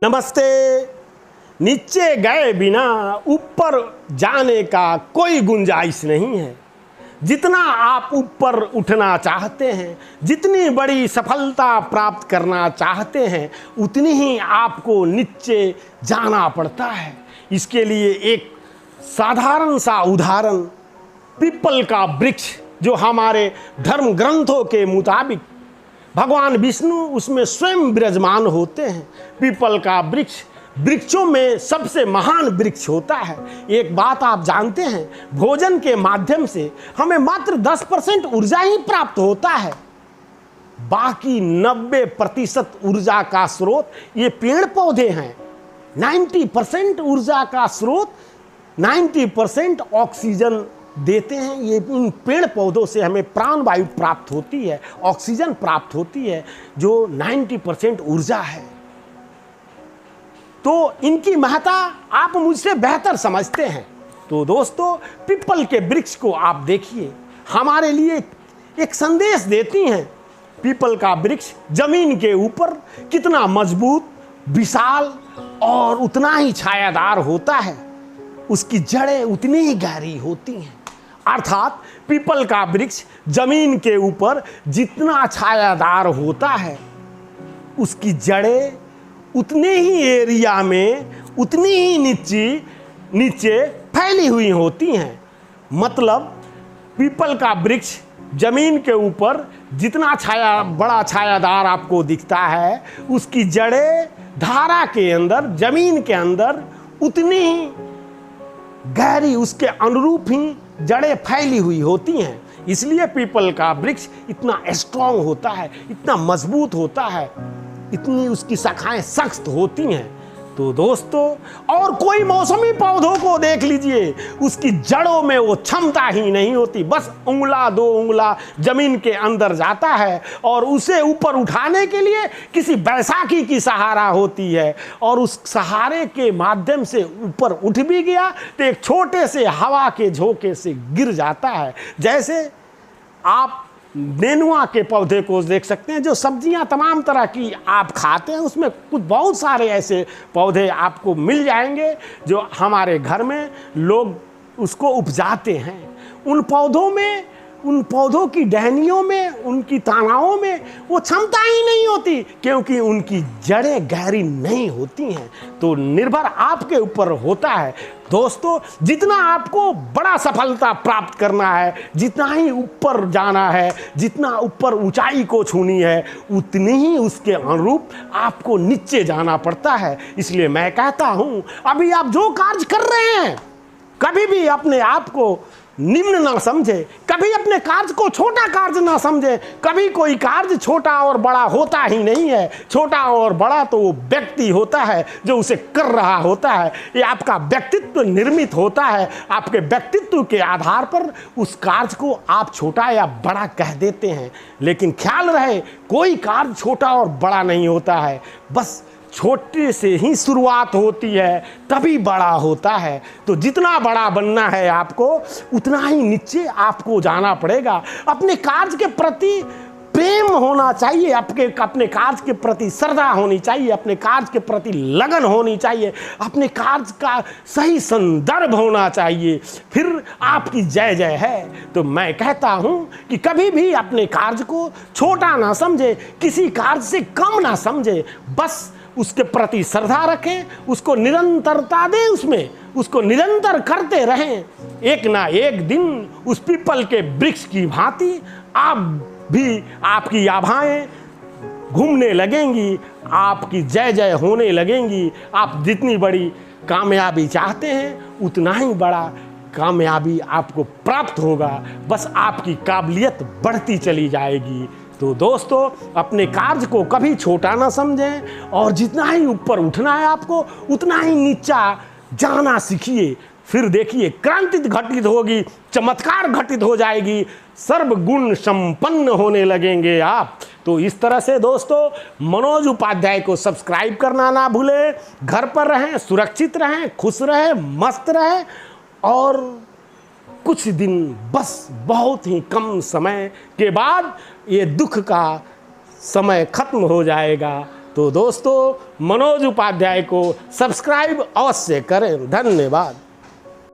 नमस्ते। नीचे गए बिना ऊपर जाने का कोई गुंजाइश नहीं है। जितना आप ऊपर उठना चाहते हैं, जितनी बड़ी सफलता प्राप्त करना चाहते हैं, उतनी ही आपको नीचे जाना पड़ता है। इसके लिए एक साधारण सा उदाहरण पीपल का वृक्ष, जो हमारे धर्म ग्रंथों के मुताबिक भगवान विष्णु उसमें स्वयं विराजमान होते हैं। पीपल का वृक्ष वृक्षों में सबसे महान वृक्ष होता है। एक बात आप जानते हैं, भोजन के माध्यम से हमें मात्र 10% ऊर्जा ही प्राप्त होता है। बाकी 90% ऊर्जा का स्रोत ये पेड़ पौधे हैं। 90% ऊर्जा का स्रोत, 90% ऑक्सीजन देते हैं। ये इन पेड़ पौधों से हमें प्राणवायु प्राप्त होती है, ऑक्सीजन प्राप्त होती है, जो 90% ऊर्जा है। तो इनकी महत्ता आप मुझसे बेहतर समझते हैं। तो दोस्तों, पीपल के वृक्ष को आप देखिए, हमारे लिए एक संदेश देती हैं। पीपल का वृक्ष जमीन के ऊपर कितना मजबूत, विशाल और उतना ही छायादार होता है। उसकी जड़ें उतनी ही गहरी होती हैं। अर्थात पीपल का वृक्ष जमीन के ऊपर जितना छायादार होता है, उसकी जड़ें उतने ही एरिया में, उतनी ही नीचे फैली हुई होती हैं। मतलब पीपल का वृक्ष जमीन के ऊपर जितना बड़ा छायादार आपको दिखता है, उसकी जड़ें धारा के अंदर, जमीन के अंदर उतनी ही गहरी, उसके अनुरूप ही जड़ें फैली हुई होती हैं। इसलिए पीपल का वृक्ष इतना स्ट्रांग होता है, इतना मजबूत होता है, इतनी उसकी शाखाएं सख्त होती हैं। तो दोस्तों, और कोई मौसमी पौधों को देख लीजिए, उसकी जड़ों में वो क्षमता ही नहीं होती। बस उंगला दो उंगला जमीन के अंदर जाता है और उसे ऊपर उठाने के लिए किसी बैसाखी की सहारा होती है, और उस सहारे के माध्यम से ऊपर उठ भी गया तो एक छोटे से हवा के झोंके से गिर जाता है। जैसे आप नेनुआ के पौधे को देख सकते हैं, जो सब्जियां तमाम तरह की आप खाते हैं, उसमें कुछ बहुत सारे ऐसे पौधे आपको मिल जाएंगे जो हमारे घर में लोग उसको उपजाते हैं। उन पौधों में, उन पौधों की टहनियों में, उनकी तनाओं में वो क्षमता ही नहीं होती, क्योंकि उनकी जड़ें गहरी नहीं होती हैं। तो निर्भर आपके ऊपर होता है। दोस्तों, जितना आपको बड़ा सफलता प्राप्त करना है, जितना ही ऊपर जाना है, जितना ऊपर ऊंचाई को छूनी है, उतनी ही उसके अनुरूप आपको नीचे जाना पड़ता है। इसलिए मैं कहता हूं, अभी आप जो कार्य कर रहे हैं, कभी भी अपने आप को निम्न ना समझे, कभी अपने कार्य को छोटा कार्य ना समझे। कभी कोई कार्य छोटा और बड़ा होता ही नहीं है। छोटा और बड़ा तो वो व्यक्ति होता है जो उसे कर रहा होता है। ये आपका व्यक्तित्व निर्मित होता है। आपके व्यक्तित्व के आधार पर उस कार्य को आप छोटा या बड़ा कह देते हैं। लेकिन ख्याल रहे, कोई कार्य छोटा और बड़ा नहीं होता है। बस छोटे से ही शुरुआत होती है, तभी बड़ा होता है। तो जितना बड़ा बनना है आपको, उतना ही नीचे आपको जाना पड़ेगा। अपने कार्य के प्रति प्रेम होना चाहिए, अपने कार्य के प्रति श्रद्धा होनी चाहिए, अपने कार्य के प्रति लगन होनी चाहिए, अपने कार्य का सही संदर्भ होना चाहिए, फिर आपकी जय जय है। तो मैं कहता हूं कि कभी भी अपने कार्य को छोटा ना समझे, किसी कार्य से कम ना समझे। बस उसके प्रति श्रद्धा रखें, उसको निरंतरता दें, उसको निरंतर करते रहें। एक ना एक दिन उस पीपल के वृक्ष की भांति आप भी, आपकी आभाएं घूमने लगेंगी, आपकी जय जय होने लगेंगी। आप जितनी बड़ी कामयाबी चाहते हैं, उतना ही बड़ा कामयाबी आपको प्राप्त होगा। बस आपकी काबिलियत बढ़ती चली जाएगी। तो दोस्तों, अपने कार्य को कभी छोटा ना समझें, और जितना ही ऊपर उठना है आपको, उतना ही नीचा जाना सीखिए। फिर देखिए, क्रांति घटित होगी, चमत्कार घटित हो जाएगी, सर्वगुण संपन्न होने लगेंगे आप। तो इस तरह से दोस्तों, मनोज उपाध्याय को सब्सक्राइब करना ना भूलें। घर पर रहें, सुरक्षित रहें, खुश रहें, मस्त रहें, और कुछ दिन, बस बहुत ही कम समय के बाद ये दुख का समय खत्म हो जाएगा। तो दोस्तों मनोज उपाध्याय को सब्सक्राइब अवश्य करें। धन्यवाद।